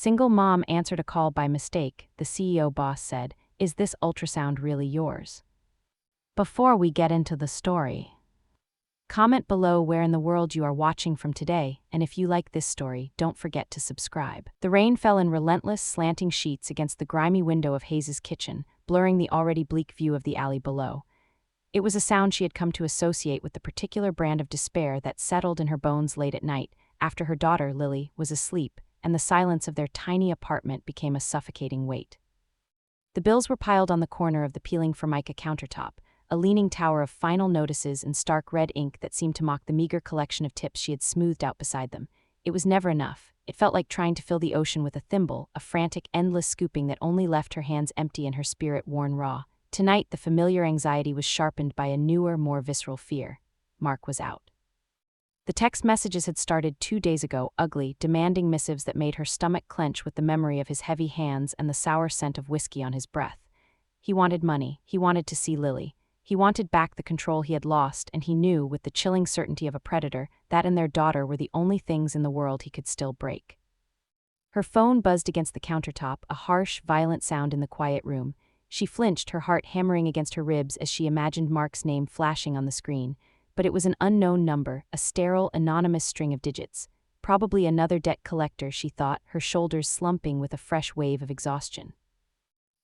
single mom answered a call by mistake, the CEO boss said. Is this ultrasound really yours? Before we get into the story, comment below where in the world you are watching from today, and if you like this story, don't forget to subscribe. The rain fell in relentless, slanting sheets against the grimy window of Hayes's kitchen, blurring the already bleak view of the alley below. It was a sound she had come to associate with the particular brand of despair that settled in her bones late at night, after her daughter, Lily, was asleep, and the silence of their tiny apartment became a suffocating weight. The bills were piled on the corner of the peeling Formica countertop, a leaning tower of final notices in stark red ink that seemed to mock the meager collection of tips she had smoothed out beside them. It was never enough. It felt like trying to fill the ocean with a thimble, a frantic, endless scooping that only left her hands empty and her spirit worn raw. Tonight, the familiar anxiety was sharpened by a newer, more visceral fear. Mark was out. The text messages had started 2 days ago, ugly, demanding missives that made her stomach clench with the memory of his heavy hands and the sour scent of whiskey on his breath. He wanted money. He wanted to see Lily. He wanted back the control he had lost, and he knew, with the chilling certainty of a predator, that and their daughter were the only things in the world he could still break. Her phone buzzed against the countertop, a harsh, violent sound in the quiet room. She flinched, her heart hammering against her ribs as she imagined Mark's name flashing on the screen. But it was an unknown number, a sterile, anonymous string of digits. Probably another debt collector, she thought, her shoulders slumping with a fresh wave of exhaustion.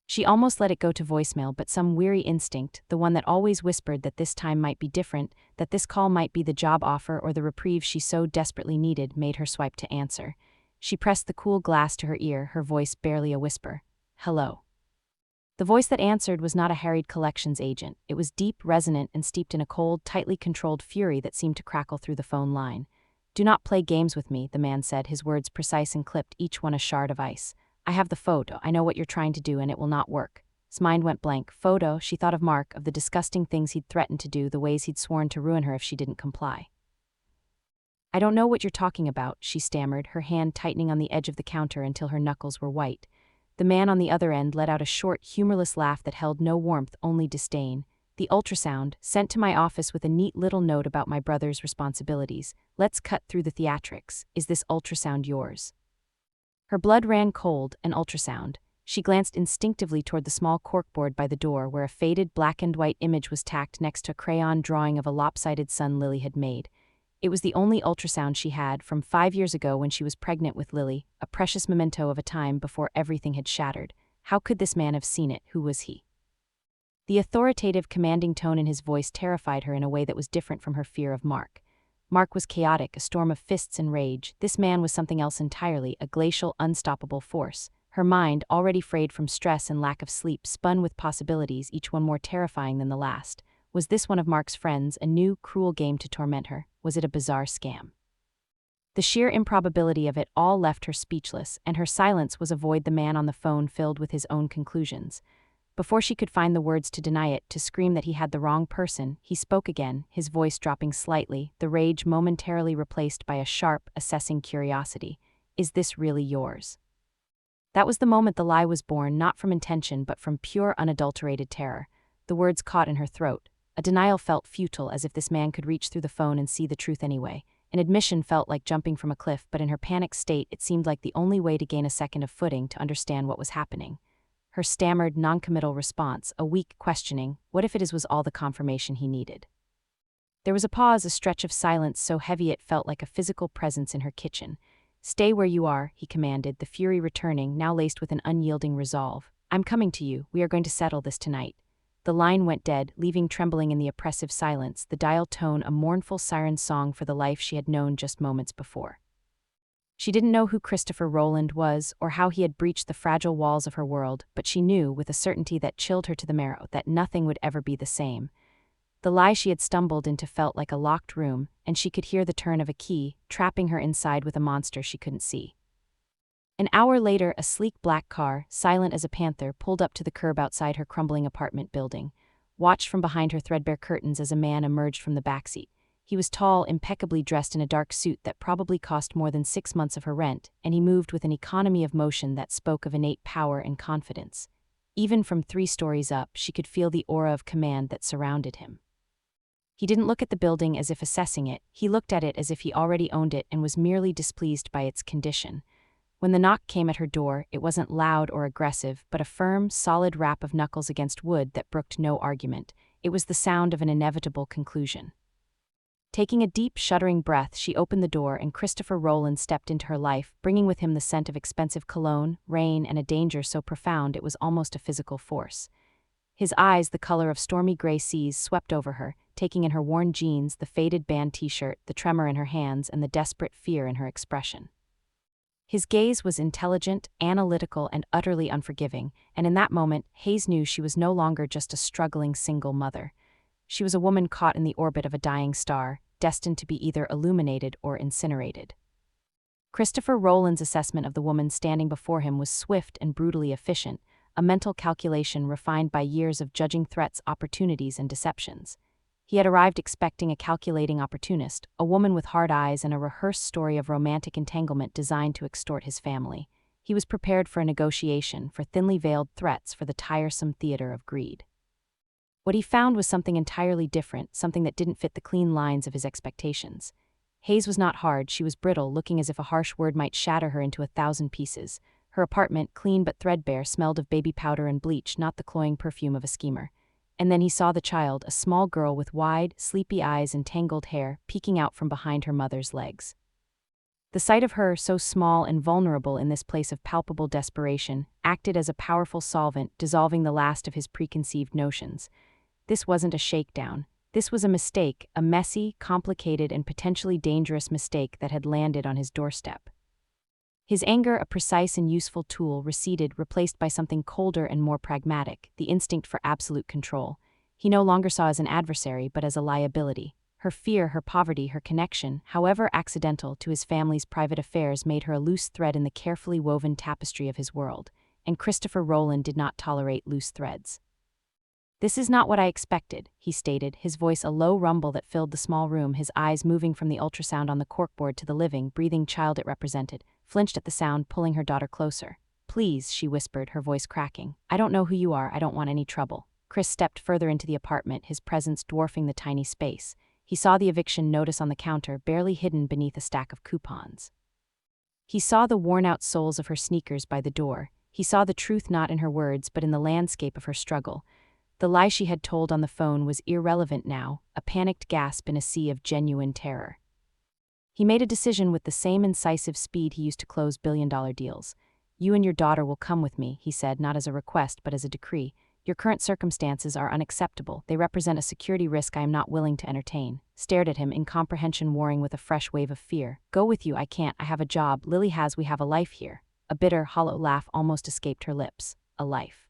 She almost let it go to voicemail, but some weary instinct, the one that always whispered that this time might be different, that this call might be the job offer or the reprieve she so desperately needed, made her swipe to answer. She pressed the cool glass to her ear, her voice barely a whisper. Hello. The voice that answered was not a harried collections agent. It was deep, resonant, and steeped in a cold, tightly controlled fury that seemed to crackle through the phone line. Do not play games with me, the man said, his words precise and clipped, each one a shard of ice. I have the photo. I know what you're trying to do, and it will not work. His mind went blank. Photo, she thought of Mark, of the disgusting things he'd threatened to do, the ways he'd sworn to ruin her if she didn't comply. I don't know what you're talking about, she stammered, her hand tightening on the edge of the counter until her knuckles were white. The man on the other end let out a short, humorless laugh that held no warmth, only disdain. The ultrasound, sent to my office with a neat little note about my brother's responsibilities. Let's cut through the theatrics. Is this ultrasound yours? Her blood ran cold. An ultrasound. She glanced instinctively toward the small corkboard by the door where a faded black-and-white image was tacked next to a crayon drawing of a lopsided son Lily had made. It was the only ultrasound she had from 5 years ago when she was pregnant with Lily, a precious memento of a time before everything had shattered. How could this man have seen it? Who was he? The authoritative, commanding tone in his voice terrified her in a way that was different from her fear of Mark. Mark was chaotic, a storm of fists and rage. This man was something else entirely, a glacial, unstoppable force. Her mind, already frayed from stress and lack of sleep, spun with possibilities, each one more terrifying than the last. Was this one of Mark's friends, a new, cruel game to torment her? Was it a bizarre scam? The sheer improbability of it all left her speechless, and her silence was a void the man on the phone filled with his own conclusions. Before she could find the words to deny it, to scream that he had the wrong person, he spoke again, his voice dropping slightly, the rage momentarily replaced by a sharp, assessing curiosity. Is this really yours? That was the moment the lie was born, not from intention but from pure, unadulterated terror. The words caught in her throat. A denial felt futile, as if this man could reach through the phone and see the truth anyway. An admission felt like jumping from a cliff, but in her panicked state it seemed like the only way to gain a second of footing to understand what was happening. Her stammered, noncommittal response, a weak questioning, what if it was all the confirmation he needed? There was a pause, a stretch of silence so heavy it felt like a physical presence in her kitchen. Stay where you are, he commanded, the fury returning, now laced with an unyielding resolve. I'm coming to you. We are going to settle this tonight. The line went dead, leaving trembling in the oppressive silence, the dial tone a mournful siren song for the life she had known just moments before. She didn't know who Christopher Rowland was or how he had breached the fragile walls of her world, but she knew, with a certainty that chilled her to the marrow, that nothing would ever be the same. The lie she had stumbled into felt like a locked room, and she could hear the turn of a key, trapping her inside with a monster she couldn't see. An hour later, a sleek black car, silent as a panther, pulled up to the curb outside her crumbling apartment building. Watched from behind her threadbare curtains as a man emerged from the backseat. He was tall, impeccably dressed in a dark suit that probably cost more than 6 months of her rent, and he moved with an economy of motion that spoke of innate power and confidence. Even from 3 stories up, she could feel the aura of command that surrounded him. He didn't look at the building as if assessing it, he looked at it as if he already owned it and was merely displeased by its condition. When the knock came at her door, it wasn't loud or aggressive, but a firm, solid rap of knuckles against wood that brooked no argument. It was the sound of an inevitable conclusion. Taking a deep, shuddering breath, she opened the door and Christopher Rowland stepped into her life, bringing with him the scent of expensive cologne, rain, and a danger so profound it was almost a physical force. His eyes, the color of stormy gray seas, swept over her, taking in her worn jeans, the faded band t-shirt, the tremor in her hands, and the desperate fear in her expression. His gaze was intelligent, analytical, and utterly unforgiving, and in that moment, Hayes knew she was no longer just a struggling single mother. She was a woman caught in the orbit of a dying star, destined to be either illuminated or incinerated. Christopher Rowland's assessment of the woman standing before him was swift and brutally efficient, a mental calculation refined by years of judging threats, opportunities, and deceptions. He had arrived expecting a calculating opportunist, a woman with hard eyes and a rehearsed story of romantic entanglement designed to extort his family. He was prepared for a negotiation, for thinly veiled threats, for the tiresome theater of greed. What he found was something entirely different, something that didn't fit the clean lines of his expectations. Hayes was not hard, she was brittle, looking as if a harsh word might shatter her into 1,000 pieces. Her apartment, clean but threadbare, smelled of baby powder and bleach, not the cloying perfume of a schemer. And then he saw the child, a small girl with wide, sleepy eyes and tangled hair, peeking out from behind her mother's legs. The sight of her, so small and vulnerable in this place of palpable desperation, acted as a powerful solvent, dissolving the last of his preconceived notions. This wasn't a shakedown. This was a mistake, a messy, complicated, and potentially dangerous mistake that had landed on his doorstep. His anger, a precise and useful tool, receded, replaced by something colder and more pragmatic, the instinct for absolute control. He no longer saw as an adversary, but as a liability. Her fear, her poverty, her connection, however accidental, to his family's private affairs made her a loose thread in the carefully woven tapestry of his world, and Christopher Rowland did not tolerate loose threads. "This is not what I expected," he stated, his voice a low rumble that filled the small room, his eyes moving from the ultrasound on the corkboard to the living, breathing child it represented, flinched at the sound, pulling her daughter closer. "Please," she whispered, her voice cracking. "I don't know who you are, I don't want any trouble." Chris stepped further into the apartment, his presence dwarfing the tiny space. He saw the eviction notice on the counter, barely hidden beneath a stack of coupons. He saw the worn-out soles of her sneakers by the door. He saw the truth not in her words, but in the landscape of her struggle. The lie she had told on the phone was irrelevant now, a panicked gasp in a sea of genuine terror. He made a decision with the same incisive speed he used to close billion-dollar deals. "You and your daughter will come with me," he said, not as a request but as a decree. "Your current circumstances are unacceptable. They represent a security risk I am not willing to entertain." Stared at him, incomprehension warring with a fresh wave of fear. "Go with you, I can't, I have a job, Lily has, we have a life here." A bitter, hollow laugh almost escaped her lips. A life.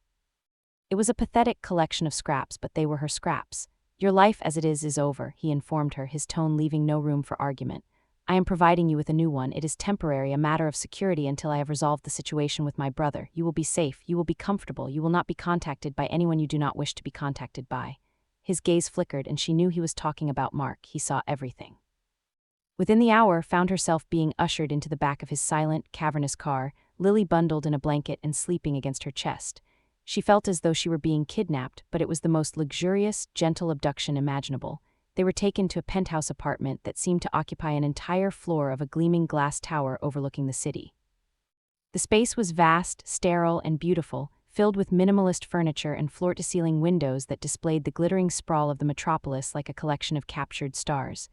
It was a pathetic collection of scraps, but they were her scraps. "Your life as it is over," he informed her, his tone leaving no room for argument. "I am providing you with a new one. It is temporary, a matter of security until I have resolved the situation with my brother. You will be safe, you will be comfortable, you will not be contacted by anyone you do not wish to be contacted by." His gaze flickered, and she knew he was talking about Mark. He saw everything. Within the hour, found herself being ushered into the back of his silent, cavernous car, Lily bundled in a blanket and sleeping against her chest. She felt as though she were being kidnapped, but it was the most luxurious, gentle abduction imaginable. They were taken to a penthouse apartment that seemed to occupy an entire floor of a gleaming glass tower overlooking the city. The space was vast, sterile, and beautiful, filled with minimalist furniture and floor-to-ceiling windows that displayed the glittering sprawl of the metropolis like a collection of captured stars.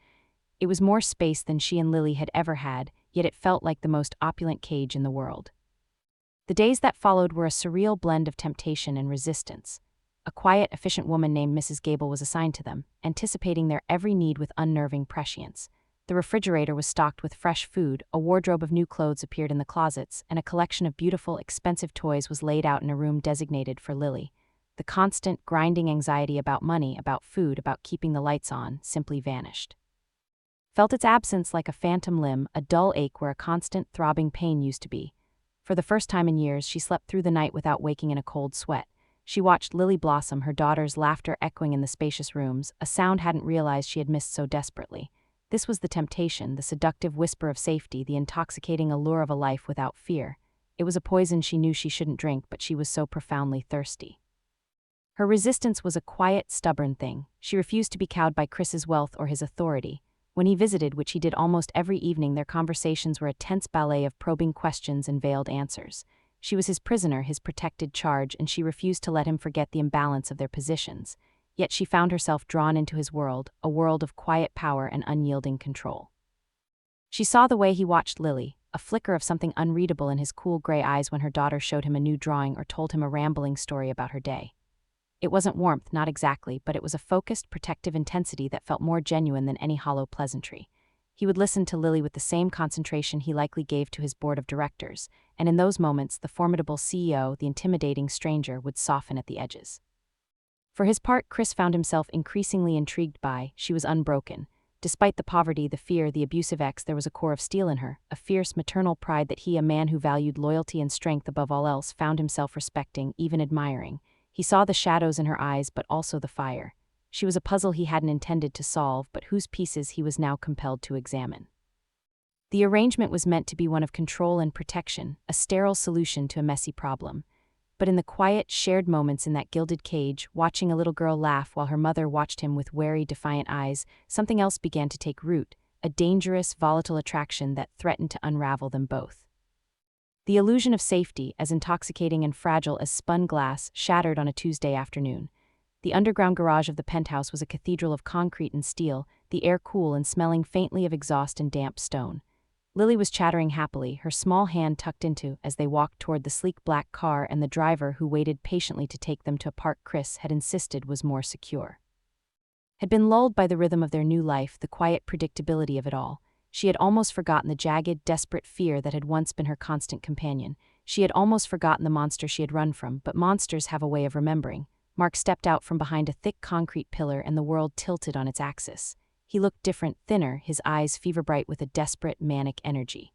It was more space than she and Lily had ever had, yet it felt like the most opulent cage in the world. The days that followed were a surreal blend of temptation and resistance. A quiet, efficient woman named Mrs. Gable was assigned to them, anticipating their every need with unnerving prescience. The refrigerator was stocked with fresh food, a wardrobe of new clothes appeared in the closets, and a collection of beautiful, expensive toys was laid out in a room designated for Lily. The constant, grinding anxiety about money, about food, about keeping the lights on, simply vanished. Felt its absence like a phantom limb, a dull ache where a constant, throbbing pain used to be. For the first time in years, she slept through the night without waking in a cold sweat. She watched Lily blossom, her daughter's laughter echoing in the spacious rooms, a sound hadn't realized she had missed so desperately. This was the temptation, the seductive whisper of safety, the intoxicating allure of a life without fear. It was a poison she knew she shouldn't drink, but she was so profoundly thirsty. Her resistance was a quiet, stubborn thing. She refused to be cowed by Chris's wealth or his authority. When he visited, which he did almost every evening, their conversations were a tense ballet of probing questions and veiled answers. She was his prisoner, his protected charge, and she refused to let him forget the imbalance of their positions. Yet she found herself drawn into his world, a world of quiet power and unyielding control. She saw the way he watched Lily, a flicker of something unreadable in his cool gray eyes when her daughter showed him a new drawing or told him a rambling story about her day. It wasn't warmth, not exactly, but it was a focused, protective intensity that felt more genuine than any hollow pleasantry. He would listen to Lily with the same concentration he likely gave to his board of directors, and in those moments the formidable CEO, the intimidating stranger, would soften at the edges. For his part, Chris found himself increasingly intrigued by, she was unbroken. Despite the poverty, the fear, the abusive ex, there was a core of steel in her, a fierce maternal pride that he, a man who valued loyalty and strength above all else, found himself respecting, even admiring. He saw the shadows in her eyes, but also the fire. She was a puzzle he hadn't intended to solve, but whose pieces he was now compelled to examine. The arrangement was meant to be one of control and protection, a sterile solution to a messy problem. But in the quiet, shared moments in that gilded cage, watching a little girl laugh while her mother watched him with wary, defiant eyes, something else began to take root, a dangerous, volatile attraction that threatened to unravel them both. The illusion of safety, as intoxicating and fragile as spun glass, shattered on a Tuesday afternoon. The underground garage of the penthouse was a cathedral of concrete and steel, the air cool and smelling faintly of exhaust and damp stone. Lily was chattering happily, her small hand tucked into, as they walked toward the sleek black car, and the driver, who waited patiently to take them to a park Chris had insisted was more secure. Had been lulled by the rhythm of their new life, the quiet predictability of it all. She had almost forgotten the jagged, desperate fear that had once been her constant companion. She had almost forgotten the monster she had run from, but monsters have a way of remembering. Mark stepped out from behind a thick concrete pillar, and the world tilted on its axis. He looked different, thinner, his eyes fever-bright with a desperate, manic energy.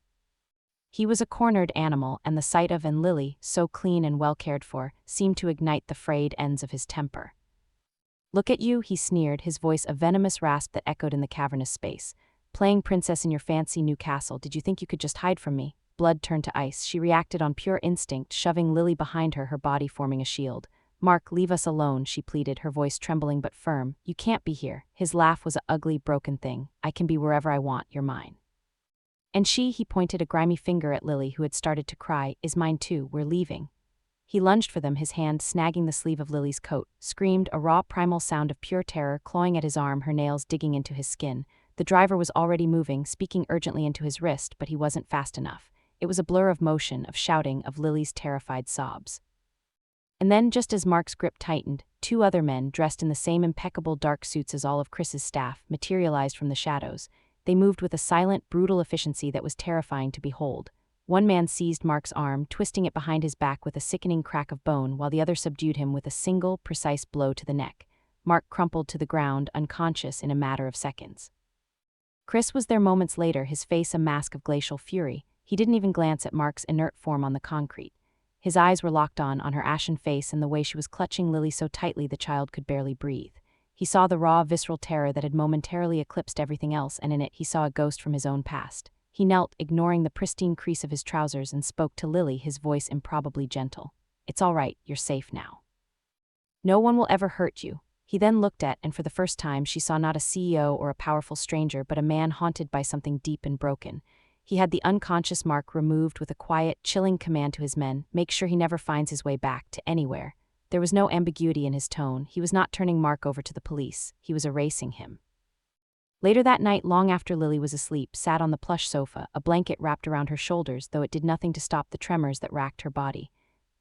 He was a cornered animal, and the sight of Lily, so clean and well cared for, seemed to ignite the frayed ends of his temper. "Look at you," he sneered, his voice a venomous rasp that echoed in the cavernous space. "Playing princess in your fancy new castle, did you think you could just hide from me?" Blood turned to ice. She reacted on pure instinct, shoving Lily behind her, her body forming a shield. "Mark, leave us alone," she pleaded, her voice trembling but firm. "You can't be here." His laugh was an ugly, broken thing. "I can be wherever I want, you're mine." "And he pointed a grimy finger at Lily, who had started to cry, "is mine too, we're leaving." He lunged for them, his hand snagging the sleeve of Lily's coat, screamed, a raw primal sound of pure terror, clawing at his arm, her nails digging into his skin. The driver was already moving, speaking urgently into his wrist, but he wasn't fast enough. It was a blur of motion, of shouting, of Lily's terrified sobs. And then, just as Mark's grip tightened, two other men, dressed in the same impeccable dark suits as all of Chris's staff, materialized from the shadows. They moved with a silent, brutal efficiency that was terrifying to behold. One man seized Mark's arm, twisting it behind his back with a sickening crack of bone, while the other subdued him with a single, precise blow to the neck. Mark crumpled to the ground, unconscious in a matter of seconds. Chris was there moments later, his face a mask of glacial fury. He didn't even glance at Mark's inert form on the concrete. His eyes were locked on her ashen face and the way she was clutching Lily so tightly the child could barely breathe. He saw the raw, visceral terror that had momentarily eclipsed everything else, and in it he saw a ghost from his own past. He knelt, ignoring the pristine crease of his trousers, and spoke to Lily, his voice improbably gentle. "It's all right, you're safe now. No one will ever hurt you." He then looked at, and for the first time she saw not a CEO or a powerful stranger, but a man haunted by something deep and broken. He had the unconscious Mark removed with a quiet, chilling command to his men, make sure he never finds his way back to anywhere. There was no ambiguity in his tone. He was not turning Mark over to the police. He was erasing him. Later that night, long after Lily was asleep, sat on the plush sofa, a blanket wrapped around her shoulders, though it did nothing to stop the tremors that racked her body.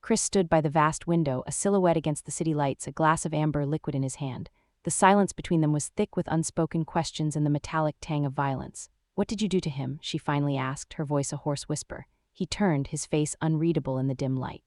Chris stood by the vast window, a silhouette against the city lights, a glass of amber liquid in his hand. The silence between them was thick with unspoken questions and the metallic tang of violence. "What did you do to him?" she finally asked, her voice a hoarse whisper. He turned, his face unreadable in the dim light.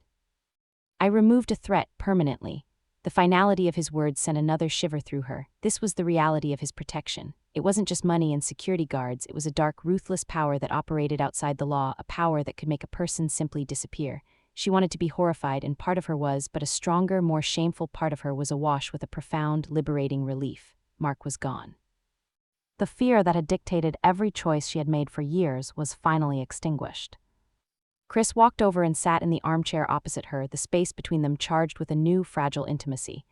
"I removed a threat permanently." The finality of his words sent another shiver through her. This was the reality of his protection. It wasn't just money and security guards, it was a dark, ruthless power that operated outside the law, a power that could make a person simply disappear. She wanted to be horrified, and part of her was, but a stronger, more shameful part of her was awash with a profound, liberating relief. Mark was gone. The fear that had dictated every choice she had made for years was finally extinguished. Chris walked over and sat in the armchair opposite her, the space between them charged with a new, fragile intimacy.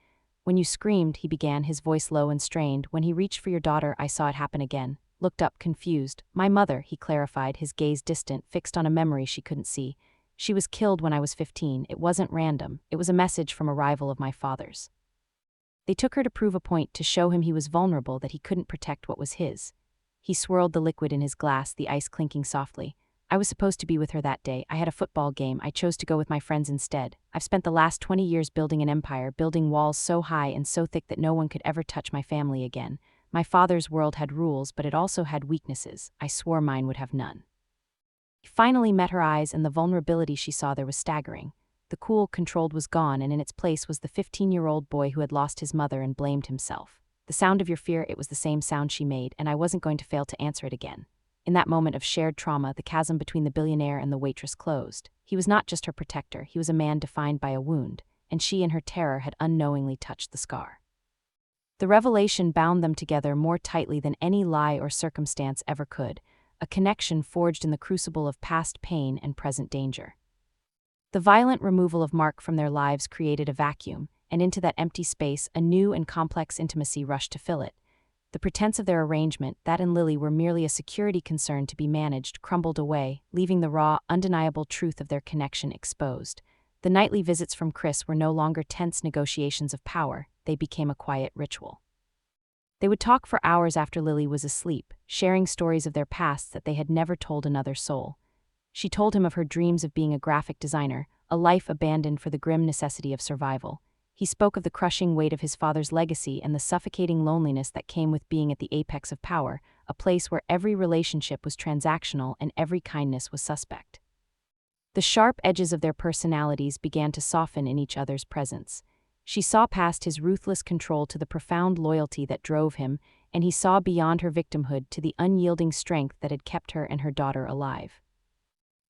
"When you screamed," he began, his voice low and strained, "when he reached for your daughter, I saw it happen again. looked up confused. My mother, he clarified, his gaze distant, fixed on a memory she couldn't see. She was killed when I was 15. It wasn't random. It was a message from a rival of my father's. They took her to prove a point, to show him he was vulnerable, that he couldn't protect what was his. He swirled the liquid in his glass, the ice clinking softly. I was supposed to be with her that day. I had a football game. I chose to go with my friends instead. I've spent the last 20 years building an empire, building walls so high and so thick that no one could ever touch my family again. My father's world had rules, but it also had weaknesses. I swore mine would have none. He finally met her eyes, and the vulnerability she saw there was staggering. The cool, controlled was gone, and in its place was the 15-year-old boy who had lost his mother and blamed himself. The sound of your fear, it was the same sound she made, and I wasn't going to fail to answer it again. In that moment of shared trauma, the chasm between the billionaire and the waitress closed. He was not just her protector, he was a man defined by a wound, and she in her terror had unknowingly touched the scar. The revelation bound them together more tightly than any lie or circumstance ever could, a connection forged in the crucible of past pain and present danger. The violent removal of Mark from their lives created a vacuum, and into that empty space a new and complex intimacy rushed to fill it. The pretense of their arrangement, that and Lily were merely a security concern to be managed, crumbled away, leaving the raw, undeniable truth of their connection exposed. The nightly visits from Chris were no longer tense negotiations of power, they became a quiet ritual. They would talk for hours after Lily was asleep, sharing stories of their pasts that they had never told another soul. She told him of her dreams of being a graphic designer, a life abandoned for the grim necessity of survival. He spoke of the crushing weight of his father's legacy and the suffocating loneliness that came with being at the apex of power, a place where every relationship was transactional and every kindness was suspect. The sharp edges of their personalities began to soften in each other's presence. She saw past his ruthless control to the profound loyalty that drove him, and he saw beyond her victimhood to the unyielding strength that had kept her and her daughter alive.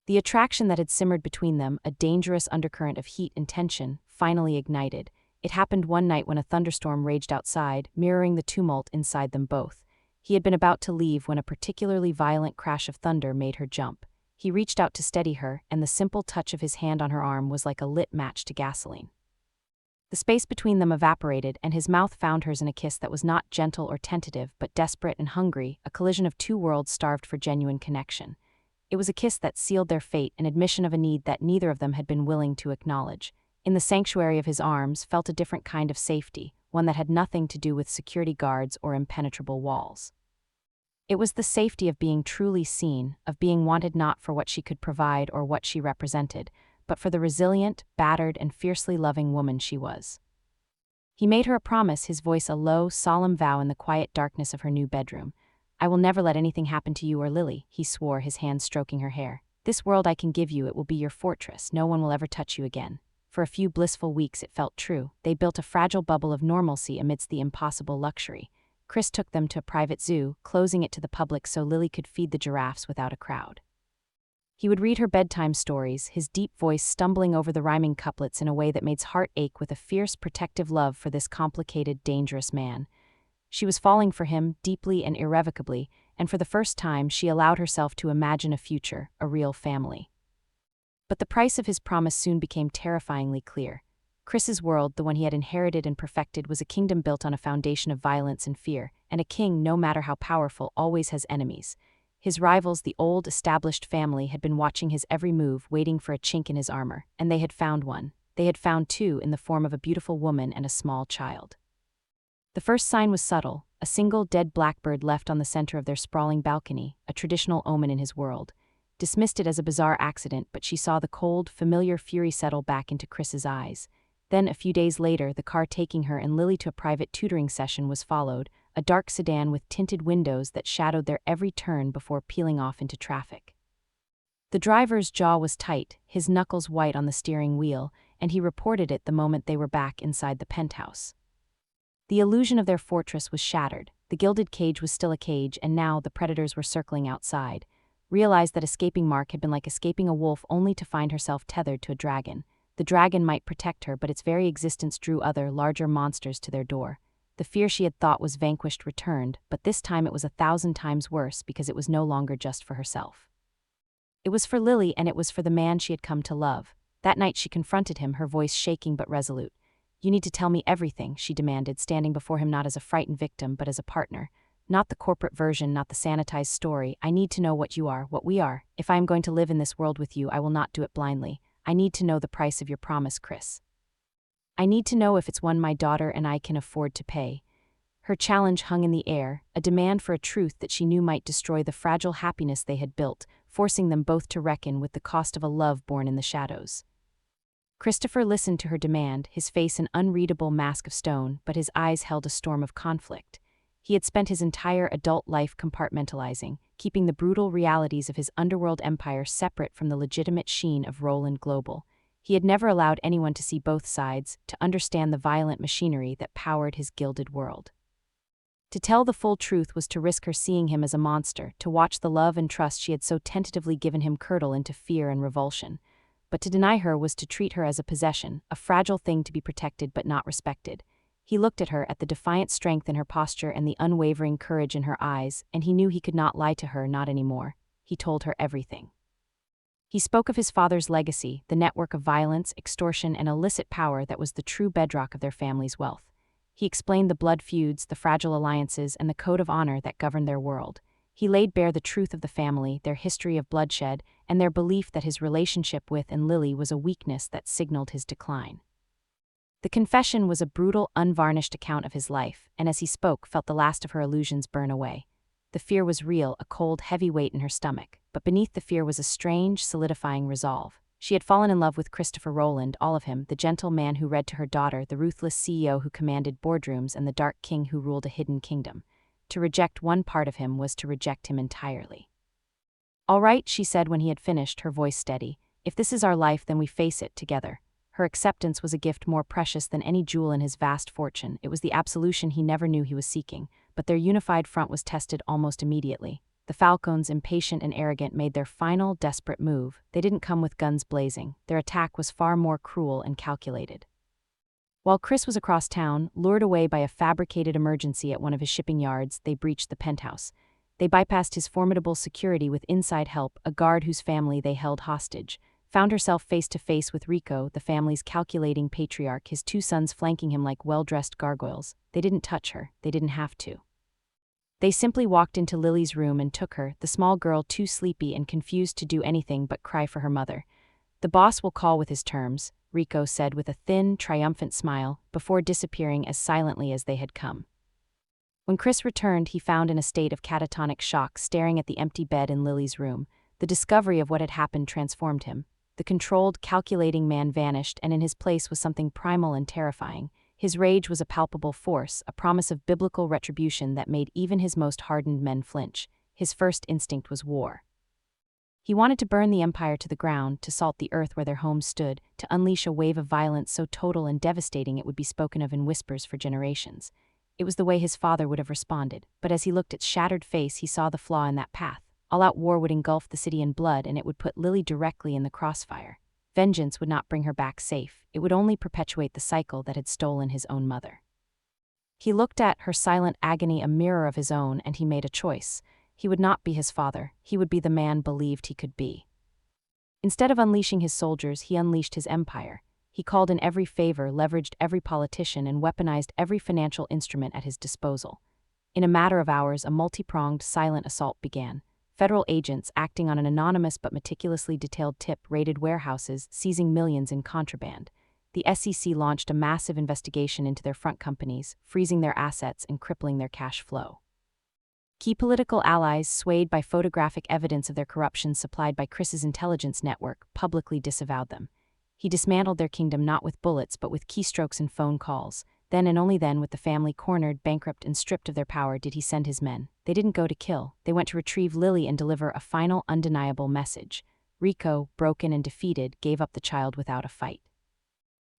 The attraction that had simmered between them, a dangerous undercurrent of heat and tension, finally ignited. It happened one night when a thunderstorm raged outside, mirroring the tumult inside them both. He had been about to leave when a particularly violent crash of thunder made her jump. He reached out to steady her, and the simple touch of his hand on her arm was like a lit match to gasoline. The space between them evaporated, and his mouth found hers in a kiss that was not gentle or tentative, but desperate and hungry, a collision of two worlds starved for genuine connection. It was a kiss that sealed their fate, an admission of a need that neither of them had been willing to acknowledge. In the sanctuary of his arms felt a different kind of safety, one that had nothing to do with security guards or impenetrable walls. It was the safety of being truly seen, of being wanted not for what she could provide or what she represented, but for the resilient, battered, and fiercely loving woman she was. He made her a promise, his voice a low, solemn vow in the quiet darkness of her new bedroom. I will never let anything happen to you or Lily, he swore, his hand stroking her hair. This world I can give you, it will be your fortress. No one will ever touch you again. For a few blissful weeks it felt true. They built a fragile bubble of normalcy amidst the impossible luxury. Chris took them to a private zoo, closing it to the public so Lily could feed the giraffes without a crowd. He would read her bedtime stories, his deep voice stumbling over the rhyming couplets in a way that made his heart ache with a fierce, protective love for this complicated, dangerous man. She was falling for him, deeply and irrevocably, and for the first time she allowed herself to imagine a future, a real family. But the price of his promise soon became terrifyingly clear. Chris's world, the one he had inherited and perfected, was a kingdom built on a foundation of violence and fear, and a king, no matter how powerful, always has enemies. His rivals, the old, established family, had been watching his every move, waiting for a chink in his armor, and they had found one. They had found two, in the form of a beautiful woman and a small child. The first sign was subtle, a single dead blackbird left on the center of their sprawling balcony, a traditional omen in his world. Dismissed it as a bizarre accident, but she saw the cold, familiar fury settle back into Chris's eyes. Then, a few days later, the car taking her and Lily to a private tutoring session was followed, a dark sedan with tinted windows that shadowed their every turn before peeling off into traffic. The driver's jaw was tight, his knuckles white on the steering wheel, and he reported it the moment they were back inside the penthouse. The illusion of their fortress was shattered. The gilded cage was still a cage, and now the predators were circling outside. Realized that escaping Mark had been like escaping a wolf, only to find herself tethered to a dragon. The dragon might protect her, but its very existence drew other, larger monsters to their door. The fear she had thought was vanquished returned, but this time it was 1,000 times worse because it was no longer just for herself. It was for Lily, and it was for the man she had come to love. That night she confronted him, her voice shaking but resolute. You need to tell me everything, she demanded, standing before him not as a frightened victim but as a partner. Not the corporate version, not the sanitized story. I need to know what you are, what we are. If I am going to live in this world with you, I will not do it blindly. I need to know the price of your promise, Chris. I need to know if it's one my daughter and I can afford to pay. Her challenge hung in the air, a demand for a truth that she knew might destroy the fragile happiness they had built, forcing them both to reckon with the cost of a love born in the shadows. Christopher listened to her demand, his face an unreadable mask of stone, but his eyes held a storm of conflict. He had spent his entire adult life compartmentalizing, keeping the brutal realities of his underworld empire separate from the legitimate sheen of Roland Global. He had never allowed anyone to see both sides, to understand the violent machinery that powered his gilded world. To tell the full truth was to risk her seeing him as a monster, to watch the love and trust she had so tentatively given him curdle into fear and revulsion. But to deny her was to treat her as a possession, a fragile thing to be protected but not respected. He looked at her, at the defiant strength in her posture and the unwavering courage in her eyes, and he knew he could not lie to her, not anymore. He told her everything. He spoke of his father's legacy, the network of violence, extortion, and illicit power that was the true bedrock of their family's wealth. He explained the blood feuds, the fragile alliances, and the code of honor that governed their world. He laid bare the truth of the family, their history of bloodshed, and their belief that his relationship with and Lily was a weakness that signaled his decline. The confession was a brutal, unvarnished account of his life, and as he spoke, felt the last of her illusions burn away. The fear was real, a cold, heavy weight in her stomach, but beneath the fear was a strange, solidifying resolve. She had fallen in love with Christopher Roland, all of him, the gentle man who read to her daughter, the ruthless CEO who commanded boardrooms, and the dark king who ruled a hidden kingdom. To reject one part of him was to reject him entirely. "All right," she said when he had finished, her voice steady. "If this is our life, then we face it together." Her acceptance was a gift more precious than any jewel in his vast fortune. It was the absolution he never knew he was seeking, but their unified front was tested almost immediately. The Falcons, impatient and arrogant, made their final, desperate move. They didn't come with guns blazing. Their attack was far more cruel and calculated. While Chris was across town, lured away by a fabricated emergency at one of his shipping yards, they breached the penthouse. They bypassed his formidable security with inside help, a guard whose family they held hostage. Found herself face to face with Rico, the family's calculating patriarch, his two sons flanking him like well-dressed gargoyles. They didn't touch her. They didn't have to. They simply walked into Lily's room and took her, the small girl too sleepy and confused to do anything but cry for her mother. "The boss will call with his terms," Rico said with a thin, triumphant smile, before disappearing as silently as they had come. When Chris returned, he found in a state of catatonic shock, staring at the empty bed in Lily's room. The discovery of what had happened transformed him. The controlled, calculating man vanished, and in his place was something primal and terrifying. His rage was a palpable force, a promise of biblical retribution that made even his most hardened men flinch. His first instinct was war. He wanted to burn the empire to the ground, to salt the earth where their homes stood, to unleash a wave of violence so total and devastating it would be spoken of in whispers for generations. It was the way his father would have responded, but as he looked at shattered face, he saw the flaw in that path. All-out war would engulf the city in blood, and it would put Lily directly in the crossfire. Vengeance would not bring her back safe. It would only perpetuate the cycle that had stolen his own mother. He looked at her silent agony, a mirror of his own, and he made a choice. He would not be his father. He would be the man believed he could be. Instead of unleashing his soldiers, he unleashed his empire. He called in every favor, leveraged every politician, and weaponized every financial instrument at his disposal. In a matter of hours, a multi-pronged, silent assault began. Federal agents, acting on an anonymous but meticulously detailed tip, raided warehouses, seizing millions in contraband. The SEC launched a massive investigation into their front companies, freezing their assets and crippling their cash flow. Key political allies, swayed by photographic evidence of their corruption supplied by Chris's intelligence network, publicly disavowed them. He dismantled their kingdom not with bullets but with keystrokes and phone calls. Then and only then, with the family cornered, bankrupt, and stripped of their power, did he send his men. They didn't go to kill. They went to retrieve Lily and deliver a final, undeniable message. Rico, broken and defeated, gave up the child without a fight.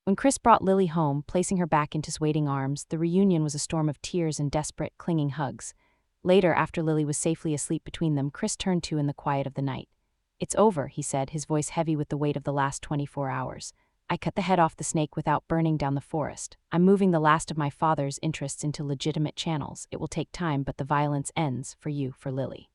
When Chris brought Lily home, placing her back into his waiting arms, the reunion was a storm of tears and desperate, clinging hugs. Later, after Lily was safely asleep between them, Chris turned to in the quiet of the night. "It's over," he said, his voice heavy with the weight of the last 24 hours. "I cut the head off the snake without burning down the forest. I'm moving the last of my father's interests into legitimate channels. It will take time, but the violence ends, for you, for Lily.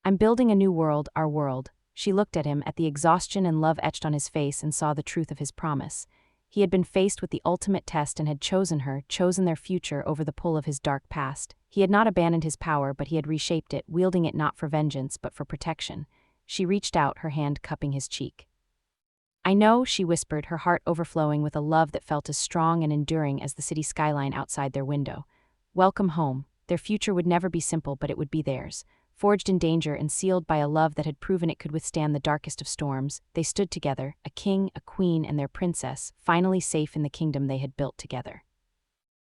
I'm building a new world, our world." She looked at him, at the exhaustion and love etched on his face, and saw the truth of his promise. He had been faced with the ultimate test and had chosen her, chosen their future over the pull of his dark past. He had not abandoned his power, but he had reshaped it, wielding it not for vengeance, but for protection. She reached out, her hand cupping his cheek. "I know," she whispered, her heart overflowing with a love that felt as strong and enduring as the city skyline outside their window. Welcome home. Their future would never be simple, but it would be theirs. Forged in danger and sealed by a love that had proven it could withstand the darkest of storms, they stood together, a king, a queen, and their princess, finally safe in the kingdom they had built together.